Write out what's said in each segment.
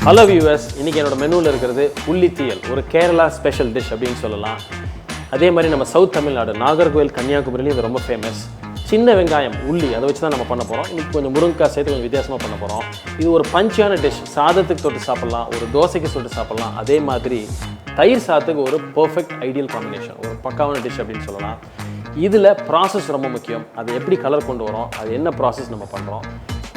Hello viewers, இன்றைக்கி என்னோட மெனுவில் இருக்கிறது உள்ளி தீயல், ஒரு கேரளா ஸ்பெஷல் டிஷ் அப்படின்னு சொல்லலாம். அதே மாதிரி நம்ம சவுத் தமிழ்நாடு நாகர்கோவில் கன்னியாகுமரியிலையும் இது ரொம்ப ஃபேமஸ். சின்ன வெங்காயம் உள்ளி அதை வச்சு தான் நம்ம பண்ண போகிறோம். இன்னைக்கு கொஞ்சம் முருங்கைக்காய் சேர்த்து கொஞ்சம் வித்தியாசமாக பண்ண போகிறோம். இது ஒரு பஞ்சான டிஷ். சாதத்துக்கு தொட்டு சாப்பிட்லாம், ஒரு தோசைக்கு தொட்டு சாப்பிட்லாம். அதே மாதிரி தயிர் சாதத்துக்கு ஒரு பர்ஃபெக்ட் ஐடியல் காம்பினேஷன், ஒரு பக்காவான டிஷ் அப்படின்னு சொல்லலாம். இதில் ப்ராசஸ் ரொம்ப முக்கியம். அது எப்படி கலர் கொண்டு வரோம், அது என்ன ப்ராசஸ் நம்ம பண்ணுறோம்,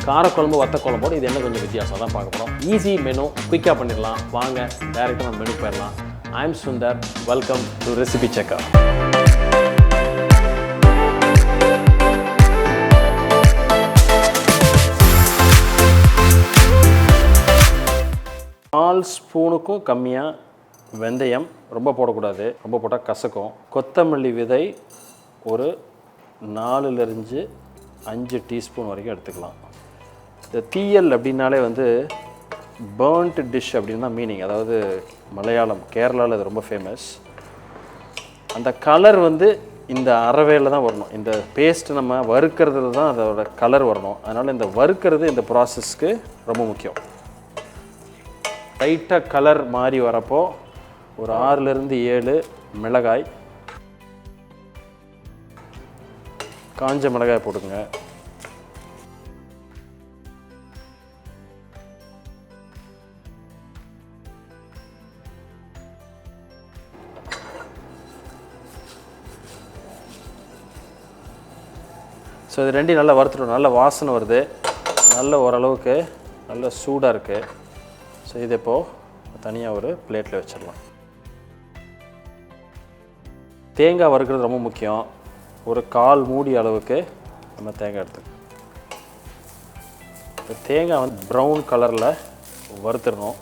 காரக்குழம்பு வத்தக்குழம்போடு இது என்ன கொஞ்சம் வித்தியாசம் தான் பார்க்க போகிறோம். ஈஸி மெனு, குயிக்காக பண்ணிடலாம். வாங்க டைரெக்டாக நம்ம மெனு போயிடலாம். I am Sundar, welcome to Recipecheckr. நாலு ஸ்பூனுக்கும் கம்மியாக வெந்தயம், ரொம்ப போடக்கூடாது, ரொம்ப போட்டால் கசக்கும். கொத்தமல்லி விதை ஒரு 4-5 டீஸ்பூன் வரைக்கும் எடுத்துக்கலாம். இந்த தீயல் அப்படின்னாலே பேர்ன்ட் டிஷ் அப்படின்னு தான் மீனிங். அதாவது மலையாளம், கேரளாவில் அது ரொம்ப ஃபேமஸ். அந்த கலர் இந்த அரவையில் தான் வரணும். இந்த பேஸ்ட் நம்ம வறுக்கிறதுல தான் அதோட கலர் வரணும். அதனால் இந்த வறுக்கிறது இந்த ப்ராசஸ்க்கு ரொம்ப முக்கியம். லைட்டாக கலர் மாறி வரப்போ ஒரு 6-7 மிளகாய், காஞ்ச மிளகாய் போட்டுங்க. ஸோ இது ரெண்டையும் நல்லா வறுத்துட்டோம். நல்ல வாசனை வருது, நல்ல ஓரளவுக்கு நல்ல சூடாக இருக்குது. ஸோ இது இப்போது தனியாக ஒரு பிளேட்டில் வச்சிடலாம். தேங்காய் வறுக்கிறது ரொம்ப முக்கியம். ஒரு 1/4 மூடி அளவுக்கு நம்ம தேங்காய் எடுத்துக்கணும். இந்த தேங்காய் ப்ரௌன் கலரில் வறுத்துடணும்.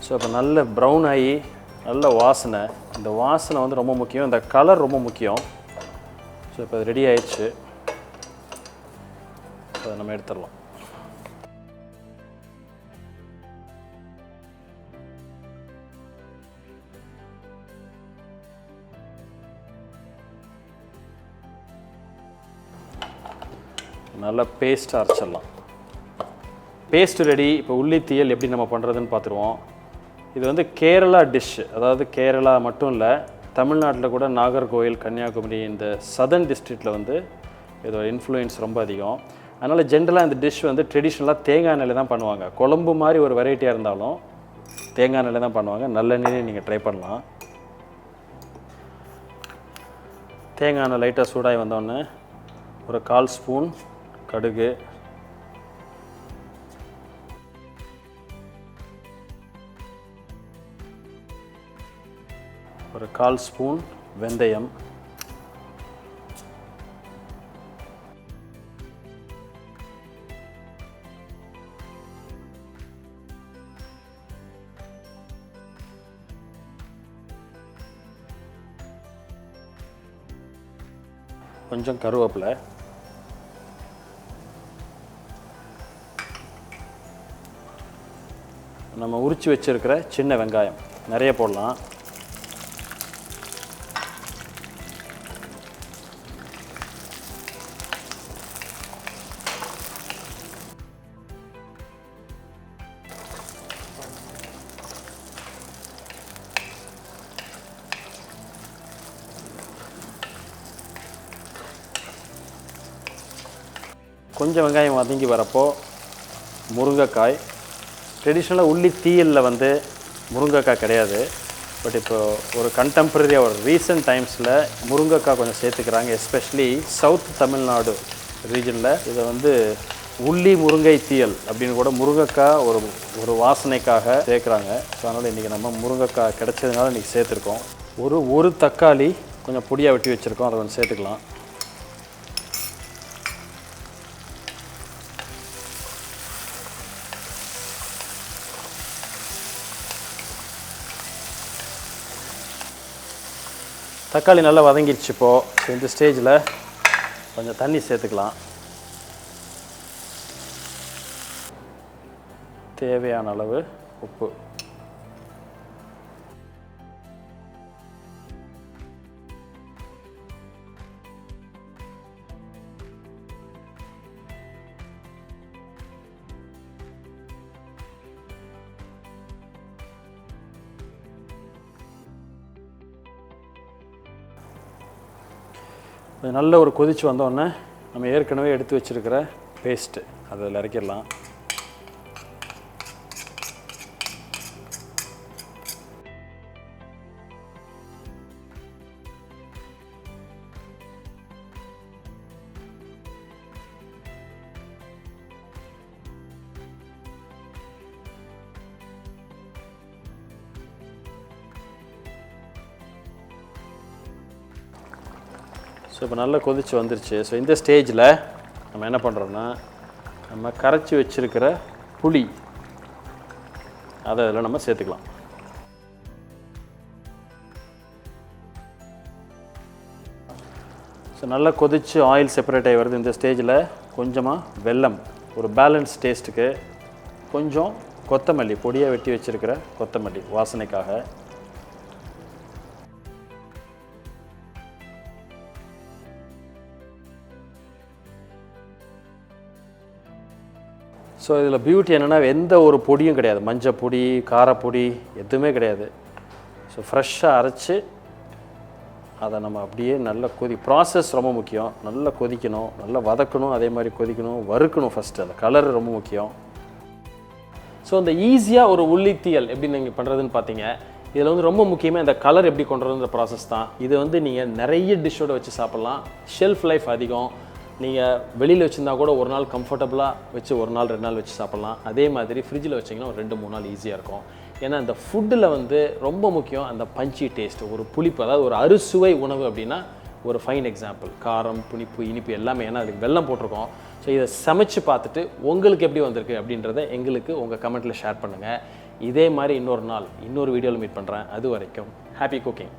ஸோ இப்போ நல்ல ப்ரௌன் ஆகி நல்ல வாசனை. இந்த வாசனை ரொம்ப முக்கியம். இந்த கலர் ரொம்ப முக்கியம். ஸோ இப்போ அது ரெடி ஆயிடுச்சு. அதை நம்ம எடுத்துடலாம். நல்லா பேஸ்ட்டாக அரைச்சிடலாம். Paste ready. இப்போ உள்ளி தீயல் எப்படி நம்ம பண்ணுறதுன்னு பார்த்துருவோம். இது கேரளா டிஷ். அதாவது கேரளா மட்டும் இல்லை, தமிழ்நாட்டில் கூட நாகர்கோவில், கன்னியாகுமரி, இந்த சதர்ன் டிஸ்ட்ரிக்டில் இதோட இன்ஃப்ளூயன்ஸ் ரொம்ப அதிகம். அதனால் ஜென்ரலாக இந்த டிஷ் ட்ரெடிஷ்னலாக தேங்காய் எண்ணெயில் தான் பண்ணுவாங்க. குழம்பு மாதிரி ஒரு வெரைட்டியாக இருந்தாலும் தேங்காய் எண்ணெயில் தான் பண்ணுவாங்க. நல்லெண்ணெய் நீங்கள் ட்ரை பண்ணலாம். தேங்காய் எண்ணெய் லைட்டாக சூடாகி வந்தோடனே ஒரு 1/4 ஸ்பூன் கடுகு, ஒரு 1/4 ஸ்பூன் வெந்தயம், கொஞ்சம் கருவேப்பிலை, நம்ம உரித்து வச்சுருக்கிற சின்ன வெங்காயம் நிறைய போடலாம். கொஞ்சம் வெங்காயம் வதங்கி வரப்போ முருங்கைக்காய். ட்ரெடிஷ்னலாக உள்ளி தீயலில் முருங்கைக்காய் கிடையாது. பட் இப்போ ஒரு கண்டெம்பரரியாக ஒரு ரீசெண்ட் டைம்ஸில் முருங்கைக்காய் கொஞ்சம் சேர்த்துக்கிறாங்க. எஸ்பெஷலி சவுத் தமிழ்நாடு ரீஜனில் இதை உள்ளி முருங்கை தீயல் அப்படின்னு கூட முருங்கைக்காய் ஒரு வாசனைக்காக சேர்க்குறாங்க. ஸோ அதனால் இன்றைக்கி நம்ம முருங்கைக்காய் கிடைச்சதுனால இன்றைக்கி சேர்த்துருக்கோம். ஒரு தக்காளி கொஞ்சம் பொடியாக வெட்டி வச்சுருக்கோம், அதை கொஞ்சம் சேர்த்துக்கலாம். தக்காளி நல்லா வதங்கிடுச்சு இப்போது. இந்த ஸ்டேஜில் கொஞ்சம் தண்ணி சேர்த்துக்கலாம். தேவையான அளவு உப்பு. நல்ல ஒரு கொதிச்சு வந்தோடனே நம்ம ஏற்கனவே எடுத்து வச்சுருக்கிற பேஸ்ட்டு அதில் இறக்கிடலாம். ஸோ இப்போ நல்லா கொதிச்சு வந்துருச்சு. ஸோ இந்த ஸ்டேஜில் நம்ம என்ன பண்ணுறோம்னா, நம்ம கரைச்சி வச்சுருக்கிற புளி அதை அதில் நம்ம சேர்த்துக்கலாம். ஸோ நல்லா கொதிச்சு ஆயில் செப்பரேட் ஆகி வருது. இந்த ஸ்டேஜில் கொஞ்சமாக வெல்லம், ஒரு பேலன்ஸ் டேஸ்ட்டுக்கு கொஞ்சம் கொத்தமல்லி, பொடியாக வெட்டி வச்சுருக்கிற கொத்தமல்லி வாசனைக்காக. ஸோ இதில் பியூட்டி என்னென்னா, எந்த ஒரு பொடியும் கிடையாது, மஞ்சள் பொடி, காரப்பொடி எதுவுமே கிடையாது. ஸோ ஃப்ரெஷ்ஷாக அரைச்சி அதை நம்ம அப்படியே நல்லா ப்ராசஸ் ரொம்ப முக்கியம். நல்லா கொதிக்கணும், நல்லா வதக்கணும், அதே மாதிரி கொதிக்கணும், வறுக்கணும். ஃபஸ்ட்டு அந்த கலர் ரொம்ப முக்கியம். ஸோ இந்த ஈஸியாக ஒரு உள்ளி தீயல் எப்படி நீங்கள் பண்ணுறதுன்னு பார்த்தீங்க. இதில் வந்து ரொம்ப முக்கியமாக இந்த கலர் எப்படி கொண்டு வரதுன்ற ப்ராசஸ் தான். இது வந்து நீங்கள் நிறைய டிஷ்ஷோடு வச்சு சாப்பிட்லாம். ஷெல்ஃப் லைஃப் அதிகம். நீங்கள் வெளியில் வச்சுருந்தா கூட ஒரு நாள் கம்ஃபர்டபுளாக வச்சு ஒரு நாள் 2 நாள் வச்சு சாப்பிட்லாம். அதே மாதிரி ஃப்ரிட்ஜில் வச்சிங்கன்னா ஒரு 2-3 நாள் ஈஸியாக இருக்கும். ஏன்னா இந்த ஃபுட்டில் வந்து ரொம்ப முக்கியம் அந்த பஞ்சி டேஸ்ட், ஒரு புளிப்பு. அதாவது ஒரு அறுசுவை உணவு அப்படின்னா ஒரு ஃபைன் எக்ஸாம்பிள் காரம், புளிப்பு, இனிப்பு எல்லாமே. ஏன்னா அதுக்கு வெல்லம் போட்டிருக்கோம். ஸோ இதை சமைச்சு பார்த்துட்டு உங்களுக்கு எப்படி வந்திருக்கு அப்படின்றத எங்களுக்கு உங்கள் கமெண்ட்டில் ஷேர் பண்ணுங்கள். இதே மாதிரி இன்னொரு நாள் இன்னொரு வீடியோவில் மீட் பண்ணுறேன். அது வரைக்கும் ஹாப்பி குக்கிங்.